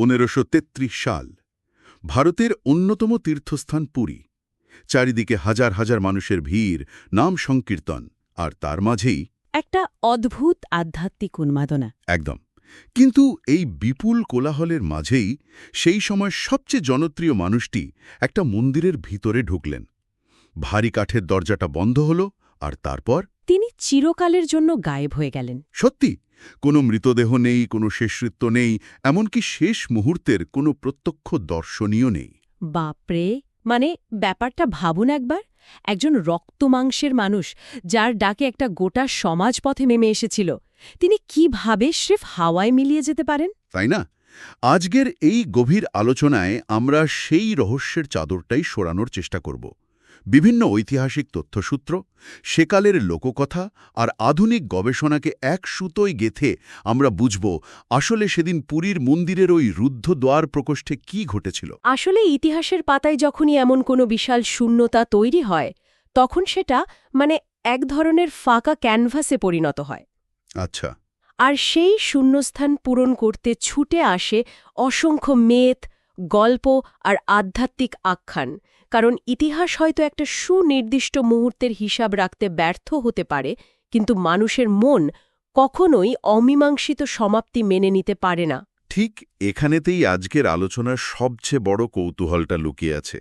1533 সাল ভারতের অন্যতম তীর্থস্থান পুরী। চারিদিকে হাজার হাজার মানুষের ভিড়, নাম সংকীর্তন, আর তার মাঝেই একটা অদ্ভুত আধ্যাত্মিক উন্মাদনা। একদম। কিন্তু এই বিপুল কোলাহলের মাঝেই সেই সময় সবচেয়ে জনপ্রিয় মানুষটি একটা মন্দিরের ভিতরে ঢুকলেন। ভারী কাঠের দরজাটা বন্ধ হল, আর তারপর তিনি চিরকালের জন্য গায়েব হয়ে গেলেন। সত্যি, কোনো মৃতদেহ নেই, কোনো শেষকৃত্য নেই, এমনকি শেষ মুহূর্তের কোনো প্রত্যক্ষ দর্শনীয় নেই। বাপরে, মানে ব্যাপারটা ভাবুন একবার। একজন রক্তমাংসের মানুষ, যার ডাকে একটা গোটা সমাজ পথে নেমে এসেছিল, তিনি কিভাবে স্রেফ হাওয়ায় মিলিয়ে যেতে পারেন? তাই না? আজকের এই গভীর আলোচনায় আমরা সেই রহস্যের চাদরটাই সরানোর চেষ্টা করব। বিভিন্ন ঐতিহাসিক তথ্যসূত্র, সেকালের লোককথা আর আধুনিক গবেষণাকে এক সুতোয় গেথে আমরা বুঝব আসলে সেদিন পুরীর মন্দিরের ওই রুদ্ধ দ্বার প্রকোষ্ঠে কি ঘটেছিল। আসলে ইতিহাসের পাতায় যখনই এমন কোনো বিশাল শূন্যতা তৈরি হয়, তখন সেটা এক ধরনের ফাঁকা ক্যানভাসে পরিণত হয়। আচ্ছা। আর সেই শূন্যস্থান পূরণ করতে ছুটে আসে অসংখ্য মেথ, গল্প আর আধ্যাত্মিক আখ্যান। কারণ ইতিহাস হয়তো একটা সুনির্দিষ্ট মুহূর্তের হিসাব রাখতে ব্যর্থ হতে পারে, কিন্তু মানুষের মন কখনোই অমীমাংসিত সমাপ্তি মেনে নিতে পারে না। ঠিক এখানেতেই আজকের আলোচনার সবচেয়ে বড় কৌতূহলটা লুকিয়ে আছে।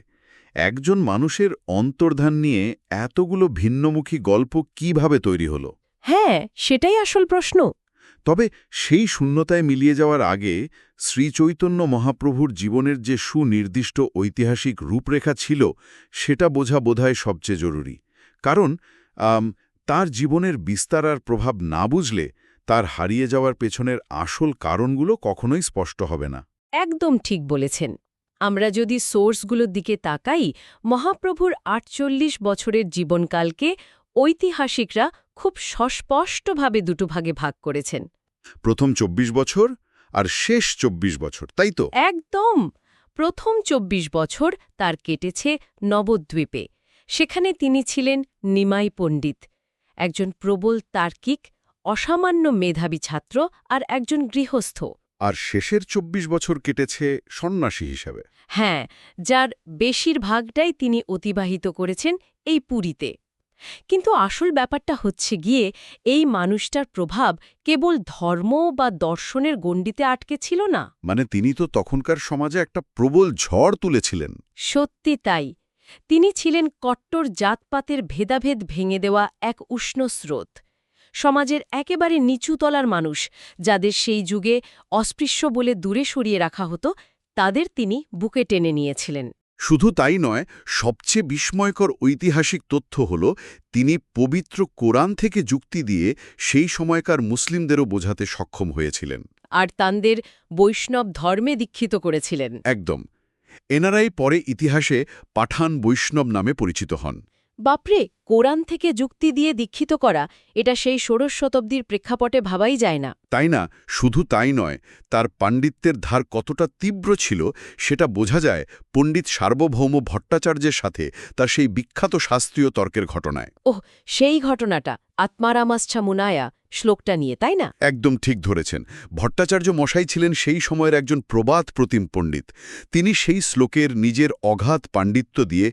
একজন মানুষের অন্তর্ধান নিয়ে এতগুলো ভিন্নমুখী গল্প কিভাবে তৈরি হলো? হ্যাঁ, সেটাই আসল প্রশ্ন। তবে সেই শূন্যতায় মিলিয়ে যাওয়ার আগে শ্রীচৈতন্য মহাপ্রভুর জীবনের যে সুনির্দিষ্ট ঐতিহাসিক রূপরেখা ছিল, সেটা বোঝা বোধহয় সবচেয়ে জরুরি। কারণ তার জীবনের বিস্তার আর প্রভাব না বুঝলে তার হারিয়ে যাওয়ার পেছনের আসল কারণগুলো কখনোই স্পষ্ট হবে না। একদম ঠিক বলেছেন। আমরা যদি সোর্সগুলোর দিকে তাকাই, মহাপ্রভুর ৪৮ বছরের জীবনকালকে ঐতিহাসিকরা খুব সস্পষ্টভাবে দুটো ভাগে ভাগ করেছেন। প্রথম ২৪ বছর আর শেষ ২৪ বছর, তাই তো? একদম। প্রথম ২৪ বছর তার কেটেছে নবদ্বীপে। সেখানে তিনি ছিলেন নিমাই পণ্ডিত, একজন প্রবল তার্কিক, অসামান্য মেধাবী ছাত্র আর একজন গৃহস্থ। আর শেষের ২৪ বছর কেটেছে সন্ন্যাসী হিসাবে। হ্যাঁ, যার বেশিরভাগটাই তিনি অতিবাহিত করেছেন এই পুরীতে। কিন্তু আসল ব্যাপারটা হচ্ছে গিয়ে, এই মানুষটার প্রভাব কেবল ধর্ম বা দর্শনের গণ্ডিতে আটকে ছিল না। মানে তিনি তো তখনকার সমাজে একটা প্রবল ঝড় তুলেছিলেন। সত্যি তাই। তিনি ছিলেন কট্টর জাতপাতের ভেদাভেদ ভেঙে দেওয়া এক উষ্ণ স্রোত। সমাজের একেবারে নিচুতলার মানুষ, যাদের সেই যুগে অস্পৃশ্য বলে দূরে সরিয়ে রাখা হতো, তাদের তিনি বুকে টেনে নিয়েছিলেন। শুধু তাই নয়, সবচেয়ে বিস্ময়কর ঐতিহাসিক তথ্য হল তিনি পবিত্র কোরআন থেকে যুক্তি দিয়ে সেই সময়কার মুসলিমদেরও বোঝাতে সক্ষম হয়েছিলেন। আর তাঁদের বৈষ্ণব ধর্মে দীক্ষিত করেছিলেন। একদম। এনারাই পরে ইতিহাসে পাঠান বৈষ্ণব নামে পরিচিত হন। বাপরে, কোরআন থেকে যুক্তি দিয়ে দীক্ষিত করা, এটা সেই ষোড়শ শতাব্দীর প্রেক্ষাপটে ভাবাই যায় না। তাই না, শুধু তাই নয়, তার পাণ্ডিত্যের ধার কতটা তীব্র ছিল সেটা বোঝা যায় পণ্ডিত সার্বভৌম ভট্টাচার্যের সাথে তার সেই বিখ্যাত শাস্ত্রীয় তর্কের ঘটনায়। ওহ, সেই ঘটনাটা আত্মারামাশ্চা মুনায়া শ্লোকটা নিয়ে, তাই না? একদম ঠিক ধরেছেন। ভট্টাচার্য মশাই ছিলেন সেই সময়ের একজন প্রবাদ প্রতিম পণ্ডিত। তিনি সেই শ্লোকের নিজের অগাধ পাণ্ডিত্য দিয়ে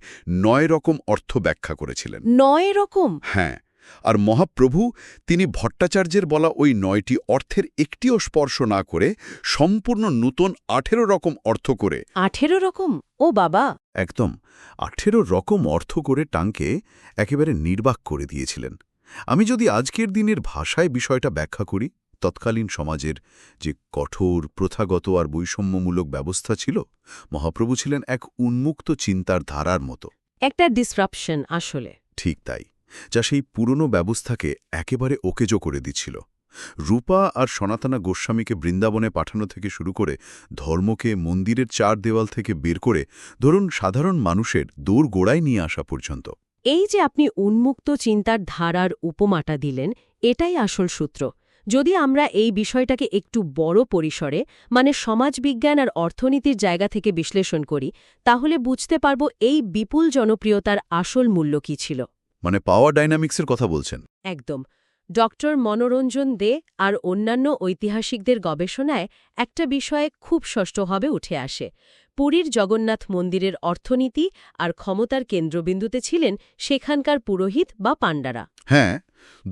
৯ রকম অর্থ ব্যাখ্যা করেছিলেন। ৯ রকম? হ্যাঁ। আর মহাপ্রভু তিনি ভট্টাচার্যের বলা ওই ৯টি অর্থের একটিও স্পর্শ না করে সম্পূর্ণ নূতন ১৮ রকম অর্থ করে। ১৮ রকম? ও বাবা! একদম ১৮ রকম অর্থ করে টাঙ্কে একেবারে নির্বাক করে দিয়েছিলেন। আমি যদি আজকের দিনের ভাষায় বিষয়টা ব্যাখ্যা করি, তৎকালীন সমাজের যে কঠোর প্রথাগত আর বৈষম্যমূলক ব্যবস্থা ছিল, মহাপ্রভু ছিলেন এক উন্মুক্ত চিন্তার ধারার মতো। একটা ডিসরাপশন আসলে। ঠিক তাই, যা সেই পুরনো ব্যবস্থাকে একেবারে ওকেজো করে দিচ্ছিল। রূপা আর সনাতনা গোস্বামীকে বৃন্দাবনে পাঠানো থেকে শুরু করে ধর্মকে মন্দিরের ৪ দেওয়াল থেকে বের করে ধরুন সাধারণ মানুষের দৌড় গোড়ায় নিয়ে আসা পর্যন্ত। এই যে আপনি উন্মুক্ত চিন্তার ধারার উপমাটা দিলেন, এটাই আসল সূত্র। যদি আমরা এই বিষয়টাকে একটু বড় পরিসরে, সমাজবিজ্ঞান আর অর্থনীতির জায়গা থেকে বিশ্লেষণ করি, তাহলে বুঝতে পারব এই বিপুল জনপ্রিয়তার আসল মূল্য কী ছিল। পাওয়ার ডাইনামিক্সের কথা বলছেন? একদম। ডক্টর মনোরঞ্জন দে আর অন্যান্য ঐতিহাসিকদের গবেষণায় একটা বিষয়ে খুব স্পষ্টভাবে উঠে আসে। পুরীর জগন্নাথ মন্দিরের অর্থনীতি আর ক্ষমতার কেন্দ্রবিন্দুতে ছিলেন সেখানকার পুরোহিত বা পাণ্ডারা। হ্যাঁ,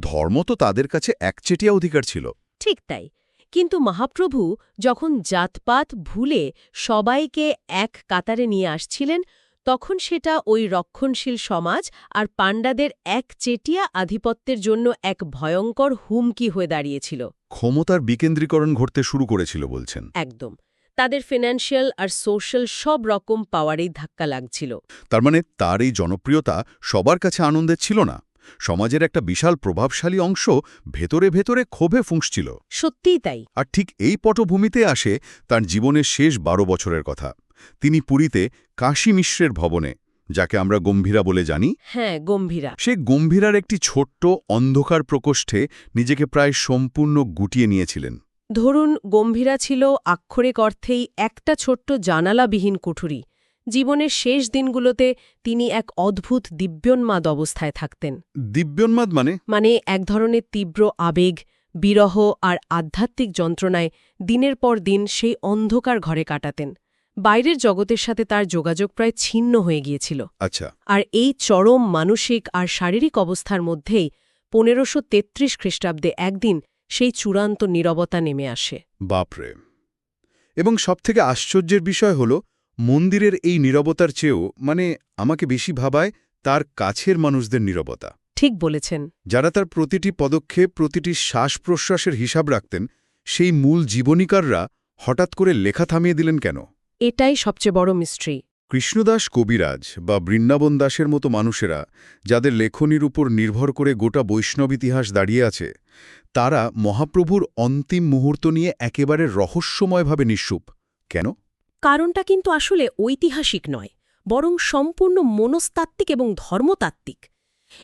ধর্ম তো তাদের কাছে একচেটিয়া অধিকার ছিল। ঠিক তাই। কিন্তু মহাপ্রভু যখন জাতপাত ভুলে সবাইকে এক কাতারে নিয়ে আসছিলেন, তখন সেটা ওই রক্ষণশীল সমাজ আর পাণ্ডাদের একচেটিয়া আধিপত্যের জন্য এক ভয়ঙ্কর হুমকি হয়ে দাঁড়িয়েছিল। ক্ষমতার বিকেন্দ্রীকরণ ঘটতে শুরু করেছিল বলছেন। একদম। তাদের ফিন্যান্সিয়াল আর সোশ্যাল সব রকম পাওয়ারেই ধাক্কা লাগছিল। তার মানে তার এই জনপ্রিয়তা সবার কাছে আনন্দের ছিল না। সমাজের একটা বিশাল প্রভাবশালী অংশ ভেতরে ভেতরে ক্ষোভে ফুঁসছিল। সত্যিই তাই। আর ঠিক এই পটভূমিতে আসে তার জীবনের শেষ 12 বছরের কথা। তিনি পুরীতে কাশী মিশ্রের ভবনে, যাকে আমরা গম্ভীরা বলে জানি, হ্যাঁ, গম্ভীরা। সে গম্ভীরার একটি ছোট্ট অন্ধকার প্রকোষ্ঠে নিজেকে প্রায় সম্পূর্ণ গুটিয়ে নিয়েছিলেন। ধরুন, গম্ভীরা ছিল আক্ষরিক অর্থেই একটা ছোট্ট জানালাবিহীন কুঠুরি। জীবনের শেষ দিনগুলোতে তিনি এক অদ্ভুত দিব্যোন্মাদ অবস্থায় থাকতেন। দিব্যোন্মাদ মানে এক ধরনের তীব্র আবেগ, বিরহ আর আধ্যাত্মিক যন্ত্রণায় দিনের পর দিন সেই অন্ধকার ঘরে কাটাতেন। বাইরের জগতের সাথে তার যোগাযোগ প্রায় ছিন্ন হয়ে গিয়েছিল। আচ্ছা। আর এই চরম মানসিক আর শারীরিক অবস্থার মধ্যেই ১৫৩৩ খ্রিস্টাব্দে একদিন সেই চূড়ান্ত নীরবতা নেমে আসে। বাপরে! এবং সবথেকে আশ্চর্যের বিষয় হল, মন্দিরের এই নীরবতার চেয়েও আমাকে বেশি ভাবায় তার কাছের মানুষদের নীরবতা। ঠিক বলেছেন। যারা তার প্রতিটি পদক্ষেপ, প্রতিটি শ্বাস-প্রশ্বাসের হিসাব রাখতেন, সেই মূল জীবনীকাররা হঠাৎ করে লেখা থামিয়ে দিলেন কেন? এটাই সবচেয়ে বড় মিস্ট্রি। কৃষ্ণদাস কবিরাজ বা বৃন্দাবন দাসের মতো মানুষেরা, যাদের লেখনীর উপর নির্ভর করে গোটা বৈষ্ণব ইতিহাস দাঁড়িয়ে আছে, তারা মহাপ্রভুর অন্তিম মুহূর্ত নিয়ে একেবারে রহস্যময়ভাবে নিশ্চুপ কেন? কারণটা কিন্তু আসলে ঐতিহাসিক নয়, বরং সম্পূর্ণ মনস্তাত্ত্বিক এবং ধর্মতাত্ত্বিক।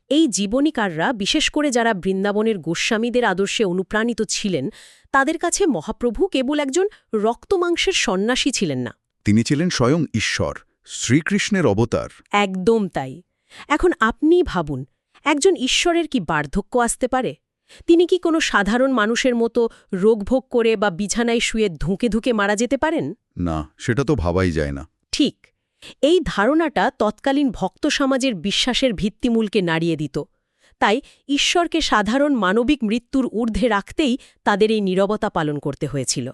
এই জীবনীকাররা, বিশেষ করে যারা বৃন্দাবনের গোস্বামীদের আদর্শে অনুপ্রাণিত ছিলেন, তাদের কাছে মহাপ্রভু কেবল একজন রক্তমাংসের সন্ন্যাসী ছিলেন না। তিনি ছিলেন স্বয়ং ঈশ্বর, শ্রীকৃষ্ণের অবতার। একদম তাই। এখন আপনি ভাবুন, একজন ঈশ্বরের কি বার্ধক্য আসতে পারে? তিনি কি কোনো সাধারণ মানুষের মতো রোগভোগ করে বা বিছানায় শুয়ে ধুঁকে ধুঁকে মারা যেতে পারেন? না, সেটা তো ভাবাই যায় না। ঠিক। এই ধারণাটা তৎকালীন ভক্ত সমাজের বিশ্বাসের ভিত্তিমূলকে নাড়িয়ে দিত। তাই ঈশ্বরকে সাধারণ মানবিক মৃত্যুর ঊর্ধ্বে রাখতেই তাদের এই নীরবতা পালন করতে হয়েছিল।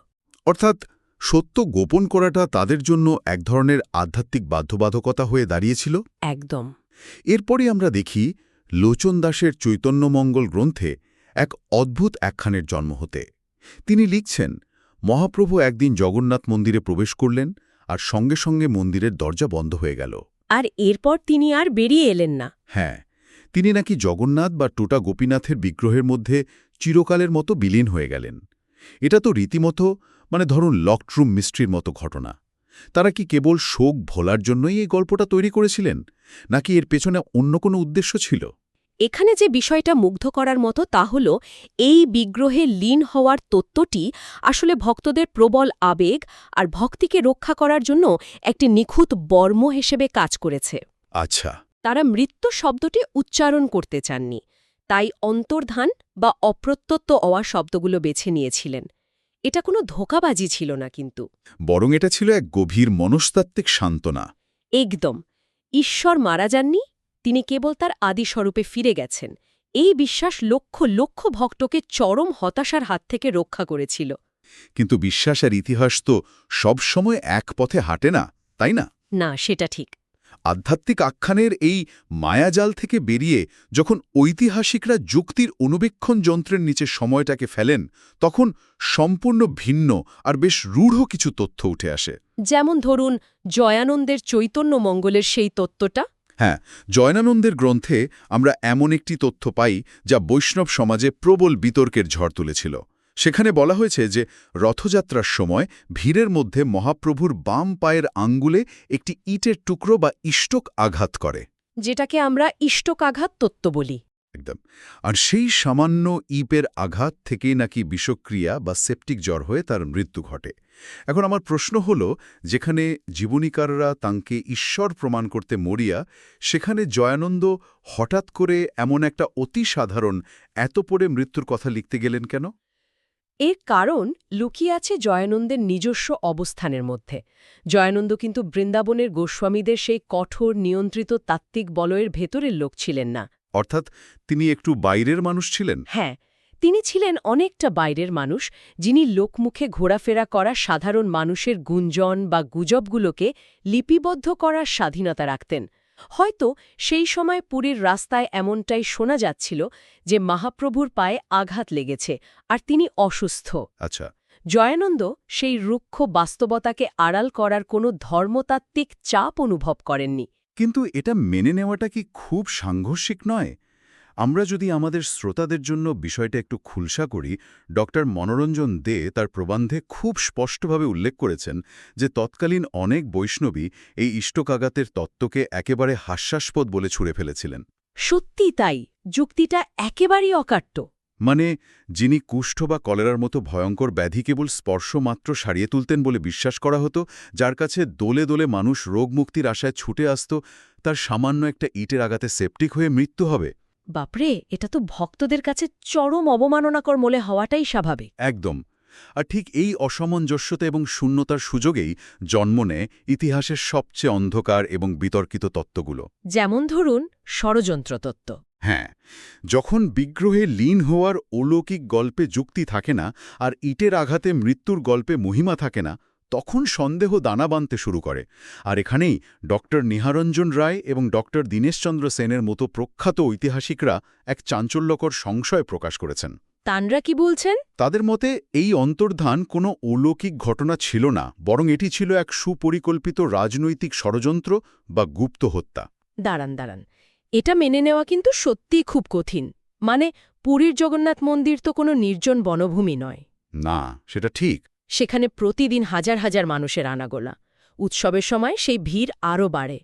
অর্থাৎ সত্য গোপন করাটা তাদের জন্য এক ধরনের আধ্যাত্মিক বাধ্যবাধকতা হয়ে দাঁড়িয়েছিল। একদম। এরপরই আমরা দেখি লোচন দাসের চৈতন্যমঙ্গল গ্রন্থে এক অদ্ভুত একখানের জন্ম হতে। তিনি লিখছেন, মহাপ্রভু একদিন জগন্নাথ মন্দিরে প্রবেশ করলেন, আর সঙ্গে সঙ্গে মন্দিরের দরজা বন্ধ হয়ে গেল। আর এরপর তিনি আর বেরিয়ে এলেন না। হ্যাঁ, তিনি নাকি জগন্নাথ বা টোটা গোপীনাথের বিগ্রহের মধ্যে চিরকালের মতো বিলীন হয়ে গেলেন। এটা তো রীতিমতো ধরুন লকড্রুম মিস্ট্রির মতো ঘটনা। তারা কি কেবল শোক ভোলার জন্যই এই গল্পটা তৈরি করেছিলেন, নাকি এর পেছনে অন্য কোনো উদ্দেশ্য ছিল? এখানে যে বিষয়টা মুগ্ধ করার মতো তা হল, এই বিগ্রহে লীন হওয়ার তত্ত্বটি আসলে ভক্তদের প্রবল আবেগ আর ভক্তিকে রক্ষা করার জন্য একটি নিখুঁত বর্ম হিসেবে কাজ করেছে। আচ্ছা। তারা মৃত্যু শব্দটি উচ্চারণ করতে চাননি, তাই অন্তর্ধান বা অপ্রত্যত্ত অওয়া শব্দগুলো বেছে নিয়েছিলেন। এটা কোনো ধোঁকাবাজি ছিল না কিন্তু, বরং এটা ছিল এক গভীর মনস্তাত্ত্বিক সান্ত্বনা। একদম। ঈশ্বর মারা যাননি, তিনি কেবল তার আদিস্বরূপে ফিরে গেছেন। এই বিশ্বাস লক্ষ লক্ষ ভক্তকে চরম হতাশার হাত থেকে রক্ষা করেছিল। কিন্তু বিশ্বাস আর ইতিহাস তো সবসময় এক পথে হাঁটে না, তাই না? না, সেটা ঠিক। আধ্যাত্মিক আখ্যানের এই মায়াজাল থেকে বেরিয়ে যখন ঐতিহাসিকরা যুক্তির অনুবীক্ষণ যন্ত্রের নিচে সময়টাকে ফেলেন, তখন সম্পূর্ণ ভিন্ন আর বেশ রূঢ় কিছু তথ্য উঠে আসে। যেমন ধরুন, জয়ানন্দের চৈতন্যমঙ্গলের সেই তত্ত্বটা। হ্যাঁ, জয়নানন্দের গ্রন্থে আমরা এমন একটি তথ্য পাই যা বৈষ্ণব সমাজে প্রবল বিতর্কের ঝড় তুলেছিল। সেখানে বলা হয়েছে যে রথযাত্রার সময় ভিড়ের মধ্যে মহাপ্রভুর বাম পায়ের আঙ্গুলে একটি ইটের টুকরো বা ইষ্টক আঘাত করে, যেটাকে আমরা ইষ্টকাঘাত তত্ত্ব বলি। একদম। আর সেই সামান্য ইপের আঘাত থেকেই নাকি বিষক্রিয়া বা সেপটিক জ্বর হয়ে তার মৃত্যু ঘটে। এখন আমার প্রশ্ন হলো, যেখানে জীবনীকাররা তাঁকে ঈশ্বর প্রমাণ করতে মরিয়া, সেখানে জয়ানন্দ হঠাৎ করে এমন একটা অতি সাধারণ এত পড়ে মৃত্যুর কথা লিখতে গেলেন কেন? এর কারণ লুকিয়ে আছে জয়ানন্দের নিজস্ব অবস্থানের মধ্যে। জয়ানন্দ কিন্তু বৃন্দাবনের গোস্বামীদের সেই কঠোর নিয়ন্ত্রিত তাত্ত্বিক বলয়ের ভেতরের লোক ছিলেন না। অর্থাৎ তিনি একটু বাইরের মানুষ ছিলেন? হ্যাঁ, তিনি ছিলেন অনেকটা বাইরের মানুষ, যিনি লোকমুখে ঘোরাফেরা করা সাধারণ মানুষের গুঞ্জন বা গুজবগুলোকে লিপিবদ্ধ করার স্বাধীনতা রাখতেন। হয়তো সেই সময় পুরীর রাস্তায় এমনটাই শোনা যাচ্ছিল যে মহাপ্রভুর পায়ে আঘাত লেগেছে আর তিনি অসুস্থ। আচ্ছা। জয়ানন্দ সেই রুক্ষ বাস্তবতাকে আড়াল করার কোনো ধর্মতাত্ত্বিক চাপ অনুভব করেননি। কিন্তু এটা মেনে নেওয়াটা কি খুব সাংঘর্ষিক নয়? আমরা যদি আমাদের শ্রোতাদের জন্য বিষয়টা একটু খুলসা করি, ডক্টর মনোরঞ্জন দে তার প্রবন্ধে খুব স্পষ্টভাবে উল্লেখ করেছেন যে তৎকালীন অনেক বৈষ্ণবী এই ইষ্টকাঘাতের তত্ত্বকে একেবারে হাস্যাস্পদ বলে ছুঁড়ে ফেলেছিলেন। সত্যি তাই, যুক্তিটা একেবারেই অকাট্য। মানে, যিনি কুষ্ঠ বা কলেরার মতো ভয়ঙ্কর ব্যাধি কেবল স্পর্শ মাত্র সারিয়ে তুলতেন বলে বিশ্বাস করা হতো, যার কাছে দোলে দোলে মানুষ রোগমুক্তির আশায় ছুটে আসত, তার সামান্য একটা ইটের আঘাতে সেপটিক হয়ে মৃত্যু হবে। বাপরে, এটা তো ভক্তদের কাছে চরম অবমাননাকর মনে হওয়াটাই স্বাভাবিক। একদম। আর ঠিক এই অসামঞ্জস্যতা এবং শূন্যতার সুযোগেই জন্ম নেয় ইতিহাসের সবচেয়ে অন্ধকার এবং বিতর্কিত তত্ত্বগুলো। যেমন ধরুন ষড়যন্ত্র তত্ত্ব। হ্যাঁ, যখন বিগ্রহে লীন হওয়ার অলৌকিক গল্পে যুক্তি থাকে না আর ইটের আঘাতে মৃত্যুর গল্পে মহিমা থাকে না, তখন সন্দেহ দানা বাঁধতে শুরু করে। আর এখানেই ডক্টর নিহারঞ্জন রায় এবং ডক্টর দীনেশচন্দ্র সেনের মতো প্রখ্যাত ঐতিহাসিকরা এক চাঞ্চল্যকর সংশয় প্রকাশ করেছেন। তানরা কি বলছেন? তাদের মতে এই অন্তর্ধান কোনো অলৌকিক ঘটনা ছিল না, বরং এটি ছিল এক সুপরিকল্পিত রাজনৈতিক ষড়যন্ত্র বা গুপ্ত হত্যা। দাঁড়ান, এটা মেনে নেওয়া কিন্তু সত্যিই খুব কঠিন। মানে, পুরীর জগন্নাথ মন্দির তো কোনো নির্জন বনভূমি নয়। না, সেটা ঠিক। সেখানে প্রতিদিন হাজার হাজার মানুষের আনাগোনা। উৎসবের সময় সেই ভিড় আরও বাড়ে।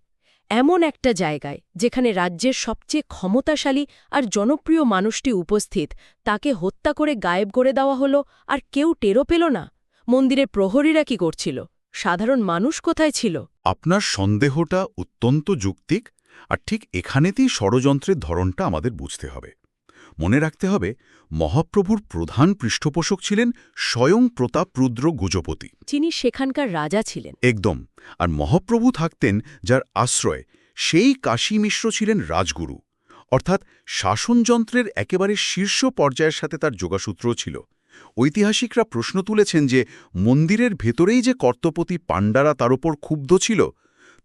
এমন একটা জায়গায় যেখানে রাজ্যের সবচেয়ে ক্ষমতাশালী আর জনপ্রিয় মানুষটি উপস্থিত, তাকে হত্যা করে গায়েব করে দেওয়া হলো, আর কেউ টেরও পেল না। মন্দিরের প্রহরীরা কি করছিল? সাধারণ মানুষ কোথায় ছিল? আপনার সন্দেহটা অত্যন্ত যৌক্তিক, আর ঠিক এখানেতেই ষড়যন্ত্রের ধরনটা আমাদের বুঝতে হবে। মনে রাখতে হবে, মহাপ্রভুর প্রধান পৃষ্ঠপোষক ছিলেন স্বয়ং প্রতাপরুদ্র গজপতি, যিনি সেখানকার রাজা ছিলেন। একদম। আর মহাপ্রভু থাকতেন যার আশ্রয়, সেই কাশী মিশ্র ছিলেন রাজগুরু, অর্থাৎ শাসনযন্ত্রের একেবারে শীর্ষ পর্যায়ের সাথে তার যোগাসূত্র ছিল। ঐতিহাসিকরা প্রশ্ন তুলেছেন যে মন্দিরের ভেতরেই যে কর্তপতি পাণ্ডারা তার ওপর ক্ষুব্ধ ছিল,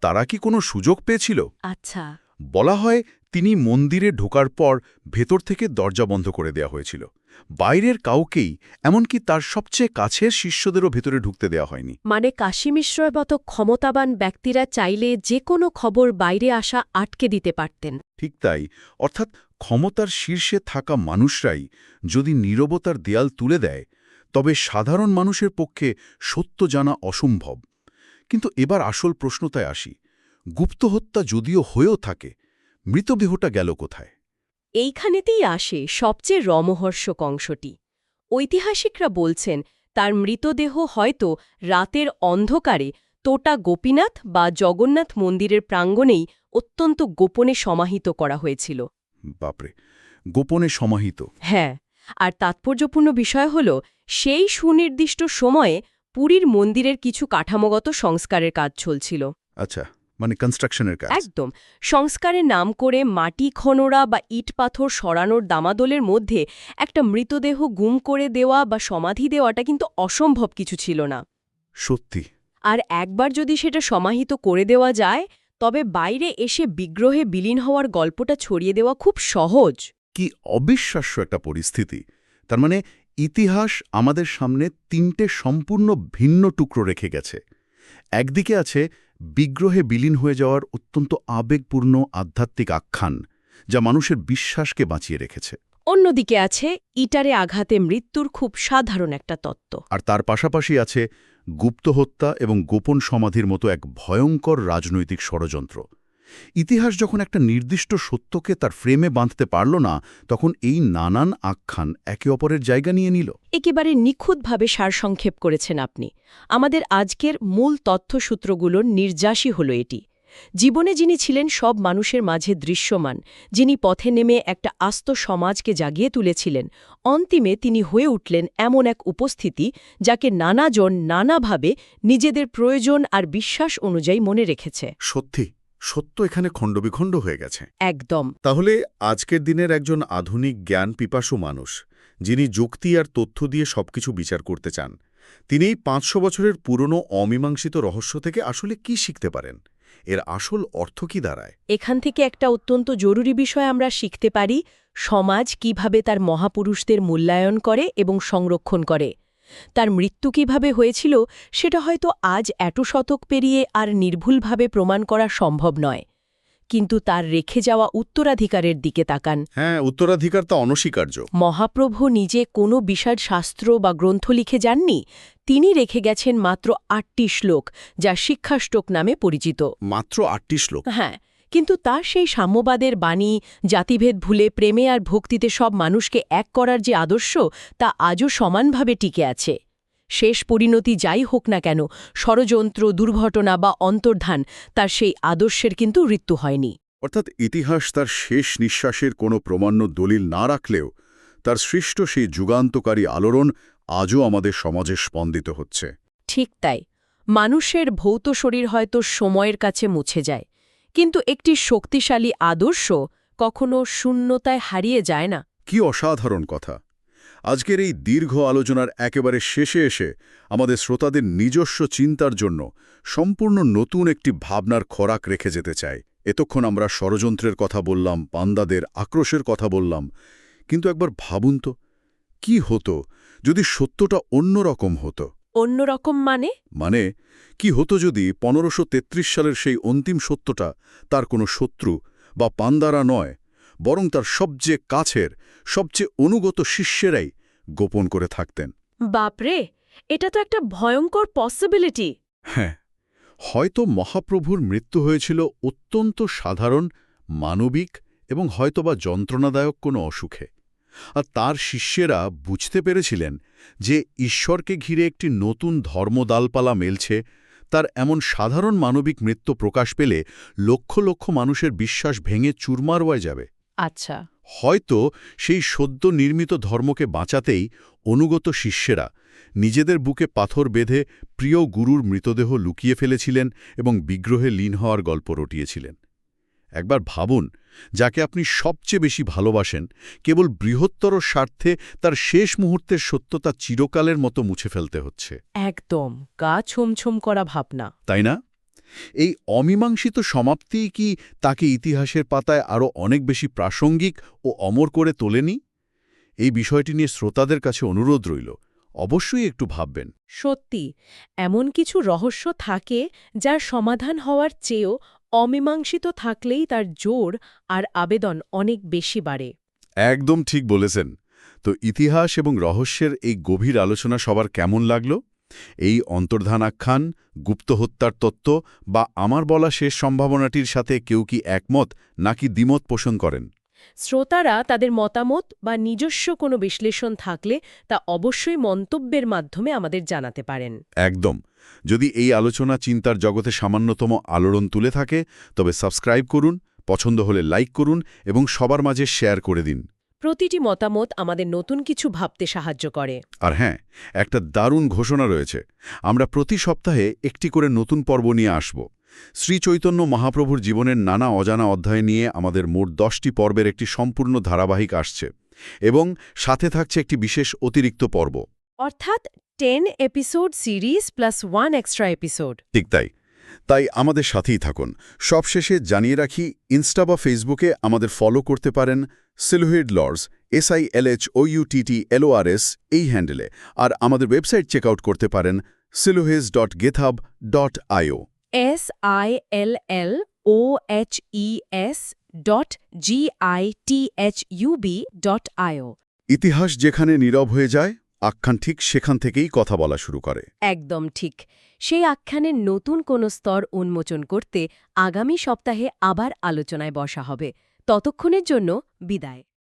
তারা কি কোনো সুযোগ পেয়েছিল? আচ্ছা। বলা হয় তিনি মন্দিরে ঢোকার পর ভেতর থেকে দরজা বন্ধ করে দেওয়া হয়েছিল। বাইরের কাউকেই, এমনকি তার সবচেয়ে কাছের শিষ্যদেরও ভেতরে ঢুকতে দেওয়া হয়নি। মানে কাশী মিশ্রের মতো ক্ষমতাবান ব্যক্তিরা চাইলে যে কোনো খবর বাইরে আসা আটকে দিতে পারতেন। ঠিক তাই। অর্থাৎ ক্ষমতার শীর্ষে থাকা মানুষরাই যদি নীরবতার দেয়াল তুলে দেয়, তবে সাধারণ মানুষের পক্ষে সত্য জানা অসম্ভব। কিন্তু এবার আসল প্রশ্নটায় আসি, গুপ্ত হত্যা যদিও হয়েও থাকে, মৃতদেহটা গেল কোথায়? এইখানেতেই আসে সবচেয়ে রমহর্ষক অংশটি। ঐতিহাসিকরা বলছেন তার মৃতদেহ হয়তো রাতের অন্ধকারে তোটা গোপীনাথ বা জগন্নাথ মন্দিরের প্রাঙ্গণেই অত্যন্ত গোপনে সমাহিত করা হয়েছিল। বাপরে, গোপনে সমাহিত! হ্যাঁ, আর তাৎপর্যপূর্ণ বিষয় হল, সেই সুনির্দিষ্ট সময়ে পুরীর মন্দিরের কিছু কাঠামোগত সংস্কারের কাজ চলছিল। আচ্ছা, মানে কনস্ট্রাকশনের কাজ। একদম। সংস্কারের নাম করে মাটি খনরা বা ইট পাথর সরানোর দামাদলের মধ্যে একটা মৃতদেহ গুম করে দেওয়া বা সমাধি দেওয়াটা কিন্তু অসম্ভব কিছু ছিল না। সত্যি। আর একবার যদি সেটা সমাহিত করে দেওয়া যায়, তবে বাইরে এসে বিগ্রহে বিলীন হওয়ার গল্পটা ছড়িয়ে দেওয়া খুব সহজ। কি অবিশ্বাস্য একটা পরিস্থিতি! তার মানে ইতিহাস আমাদের সামনে তিনটে সম্পূর্ণ ভিন্ন টুকরো রেখে গেছে। একদিকে আছে বিগ্রহে বিলীন হয়ে যাওয়ার অত্যন্ত আবেগপূর্ণ আধ্যাত্মিক আখ্যান, যা মানুষের বিশ্বাসকে বাঁচিয়ে রেখেছে। অন্যদিকে আছে ইটারে আঘাতে মৃত্যুর খুব সাধারণ একটা তত্ত্ব। আর তার পাশাপাশি আছে গুপ্ত হত্যা এবং গোপন সমাধির মতো এক ভয়ঙ্কর রাজনৈতিক ষড়যন্ত্র। ইতিহাস যখন একটা নির্দিষ্ট সত্যকে তার ফ্রেমে বাঁধতে পারল না, তখন এই নানান আখ্যান একে অপরের জায়গা নিয়ে নিল। একেবারে নিখুঁতভাবে সারসংক্ষেপ করেছেন আপনি। আমাদের আজকের মূল তথ্যসূত্রগুলোর নির্যাসই হল এটি। জীবনে যিনি ছিলেন সব মানুষের মাঝে দৃশ্যমান, যিনি পথে নেমে একটা আস্ত সমাজকে জাগিয়ে তুলেছিলেন, অন্তিমে তিনি হয়ে উঠলেন এমন এক উপস্থিতি যাকে নানাজন নানাভাবে নিজেদের প্রয়োজন আর বিশ্বাস অনুযায়ী মনে রেখেছে। সত্যি, সত্য এখানে খণ্ডবিখণ্ড হয়ে গেছে। একদম। তাহলে আজকের দিনের একজন আধুনিক জ্ঞান পিপাসু মানুষ, যিনি যুক্তি আর তথ্য দিয়ে সবকিছু বিচার করতে চান, তিনি এই ৫০০ বছরের পুরনো অমীমাংসিত রহস্য থেকে আসলে কি শিখতে পারেন? এর আসল অর্থ কি দাঁড়ায়? এখান থেকে একটা অত্যন্ত জরুরি বিষয় আমরা শিখতে পারি, সমাজ কিভাবে তার মহাপুরুষদের মূল্যায়ন করে এবং সংরক্ষণ করে। তার মৃত্যু কিভাবে হয়েছিল সেটা হয়তো আজ এত শতক পেরিয়ে আর নির্ভুলভাবে প্রমাণ করা সম্ভব নয়, কিন্তু তার রেখে যাওয়া উত্তরাধিকারের দিকে তাকান। হ্যাঁ, উত্তরাধিকার তা অনস্বীকার্য। মহাপ্রভু নিজে কোনো বিশাল শাস্ত্র বা গ্রন্থ লিখে যাননি, তিনি রেখে গেছেন মাত্র ৮টি শ্লোক, যা শিক্ষাষ্টক নামে পরিচিত। মাত্র ৮টি শ্লোক? হ্যাঁ, কিন্তু তার সেই সাম্যবাদের বাণী, জাতিভেদ ভুলে প্রেমে আর ভক্তিতে সব মানুষকে এক করার যে আদর্শ, তা আজও সমানভাবে টিকে আছে। শেষ পরিণতি যাই হোক না কেন, ষড়যন্ত্র, দুর্ঘটনা বা অন্তর্ধান, তার সেই আদর্শের কিন্তু মৃত্যু হয়নি। অর্থাৎ ইতিহাস তার শেষ নিঃশ্বাসের কোনো প্রমাণ্য দলিল না রাখলেও তার সৃষ্ট সেই যুগান্তকারী আলোড়ন আজও আমাদের সমাজে স্পন্দিত হচ্ছে। ঠিক তাই। মানুষের ভৌত শরীর হয়তো সময়ের কাছে মুছে যায়, কিন্তু একটি শক্তিশালী আদর্শ কখনো শূন্যতায় হারিয়ে যায় না। কি অসাধারণ কথা! আজকের এই দীর্ঘ আলোচনার একেবারে শেষে এসে আমাদের শ্রোতাদের নিজস্ব চিন্তার জন্য সম্পূর্ণ নতুন একটি ভাবনার খোরাক রেখে যেতে চাই। এতক্ষণ আমরা ষড়যন্ত্রের কথা বললাম, পান্দাদের আক্রোশের কথা বললাম, কিন্তু একবার ভাবুন তো, কি হতো যদি সত্যটা অন্যরকম হতো? অন্যরকম মানে? কি হতো যদি ১৫৩৩ সালের সেই অন্তিম সত্যটা তার কোনো শত্রু বা পান্দারা নয়, বরং তার সবচেয়ে কাছের, সবচেয়ে অনুগত শিষ্যেরাই গোপন করে থাকতেন? বাপরে, এটা তো একটা ভয়ঙ্কর পসিবিলিটি। হ্যাঁ, হয়তো মহাপ্রভুর মৃত্যু হয়েছিল অত্যন্ত সাধারণ, মানবিক এবং হয়তোবা যন্ত্রণাদায়ক কোনো অসুখে, আর তার শিষ্যেরা বুঝতে পেরেছিলেন যে ঈশ্বরকে ঘিরে একটি নতুন ধর্মদালপালা মেলছে। তার এমন সাধারণ মানবিক মৃত্যু প্রকাশ পেলে লক্ষ লক্ষ মানুষের বিশ্বাস ভেঙে চুরমার হয়ে যাবে। আচ্ছা। হয়তো সেই সদ্য নির্মিত ধর্মকে বাঁচাতেই অনুগত শিষ্যেরা নিজেদের বুকে পাথর বেঁধে প্রিয় গুরুর মৃতদেহ লুকিয়ে ফেলেছিলেন এবং বিগ্রহে লীন হওয়ার গল্প রটিয়েছিলেন। একবার ভাবুন, যাকে আপনি সবচেয়ে বেশি ভালোবাসেন, কেবল বৃহত্তর স্বার্থে তার শেষ মুহূর্তের সত্যতা চিরকালের মতো মুছে ফেলতে হচ্ছে। একদম গা ছমছম করা ভাবনা, তাই না? এই অমীমাংসিত সমাপ্তিই কি তাকে ইতিহাসের পাতায় আরও অনেক বেশি প্রাসঙ্গিক ও অমর করে তোলেনি? এই বিষয়টি নিয়ে শ্রোতাদের কাছে অনুরোধ রইল, অবশ্যই একটু ভাববেন। সত্যি এমন কিছু রহস্য থাকে যার সমাধান হওয়ার চেয়েও অমীমাংসিত থাকলেই তার জোর আর আবেদন অনেক বেশি বাড়ে। একদম ঠিক বলেছেন। তো ইতিহাস এবং রহস্যের এই গভীর আলোচনা সবার কেমন লাগল? এই অন্তর্ধান আখ্যান, গুপ্তহত্যার তত্ত্ব বা আমার বলা শেষ সম্ভাবনাটির সাথে কেউ কি একমত নাকি দ্বিমত পোষণ করেন? শ্রোতারা তাদের মতামত বা নিজস্ব কোনো বিশ্লেষণ থাকলে তা অবশ্যই মন্তব্যের মাধ্যমে আমাদের জানাতে পারেন। একদম। যদি এই আলোচনা চিন্তার জগতে সামান্যতম আলোড়ন তুলে থাকে, তবে সাবস্ক্রাইব করুন, পছন্দ হলে লাইক করুন এবং সবার মাঝে শেয়ার করে দিন। প্রতিটি মতামত আমাদের নতুন কিছু ভাবতে সাহায্য করে। আর হ্যাঁ, একটা দারুণ ঘোষণা রয়েছে। আমরা প্রতি সপ্তাহে একটি করে নতুন পর্ব নিয়ে আসব। শ্রীচৈতন্য মহাপ্রভুর জীবনের নানা অজানা অধ্যায় নিয়ে আমাদের মোট 10টি পর্বের একটি সম্পূর্ণ ধারাবাহিক আসছে, এবং সাথে থাকছে একটি বিশেষ অতিরিক্ত পর্ব, অর্থাৎ 10 episode series plus 1 extra episode. ঠিক তাই আমাদের সাথেই থাকুন। সবশেষে জানিয়ে রাখি, ইনস্টা বা ফেসবুকে আমাদের ফলো করতে পারেন সিলহুইড লর্ডস, SILHOUTTLORS এই হ্যান্ডেলে, আর আমাদের ওয়েবসাইট চেক আউট করতে পারেন siluhes.github.io। SILLOHES.GITHUB.io। ইতিহাস যেখানে নীরব হয়ে যায়, আখ্যান ঠিক সেখান থেকেই কথা বলা শুরু করে। একদম ঠিক। সেই আখ্যানের নতুন কোনো স্তর উন্মোচন করতে আগামী সপ্তাহে আবার আলোচনায় বসা হবে। ততক্ষণের জন্য বিদায়।